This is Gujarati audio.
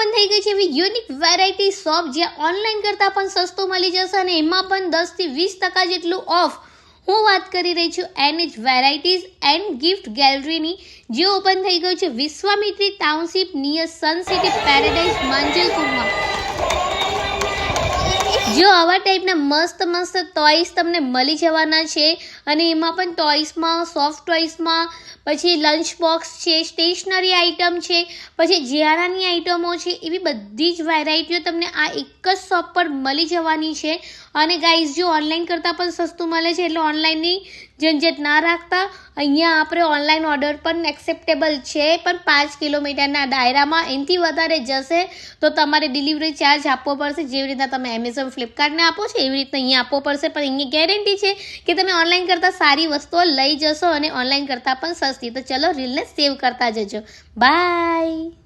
ઓપન થઈ ગઈ છે એવી યુનિક વેરાયટી શોપ જ્યાં ઓનલાઈન કરતાં પણ સસ્તું મળી જશે અને એમાં પણ 10 થી 20% જેટલું ઓફ. હું વાત કરી રહી છું એનએચ વેરાયટીઝ એન્ડ ગિફ્ટ ગેલેરીની, જે ઓપન થઈ ગયું છે વિશ્વામિત્રી ટાઉનશીપ નિયર સન સિટી પેરેડાઇઝ માંજલપુરમાં. જો આવા ટાઈપના મસ્ત ટોયસ તમને મળી જવાના છે અને એમાં પણ ટોયસમાં સોફ્ટ ટોયસમાં પછી લંચ બોક્સ છે, સ્ટેશનરી આઇટમ છે, પછી ઝિયારાની આઇટમો છે, એવી બધી જ વેરાયટીઓ તમને આ એક જ શોપ પર મળી જવાની છે. અને ગાઈઝ જો ઓનલાઈન કરતાં પણ સસ્તું મળે છે એટલે ઓનલાઈનની ઝંઝટ ના રાખતા અહીંયા આપણે ઓનલાઈન ઓર્ડર પણ એક્સેપ્ટેબલ છે, પણ 5 કિલોમીટરના દાયરામાં. એનાથી વધારે જશે તો તમારે ડિલિવરી ચાર્જ આપવો પડશે. જેવી રીતના તમે એમેઝોન ફ્લિપકાર્ટને આપો છો એવી રીતના અહીંયા આપવો પડશે, પણ અહીંયા ગેરંટી છે કે તમે ઓનલાઈન કરતાં સારી વસ્તુઓ લઈ જશો અને ઓનલાઈન કરતાં પણ સસ્તી. તો ચલો રીલને સેવ કરતા જજો. બાય.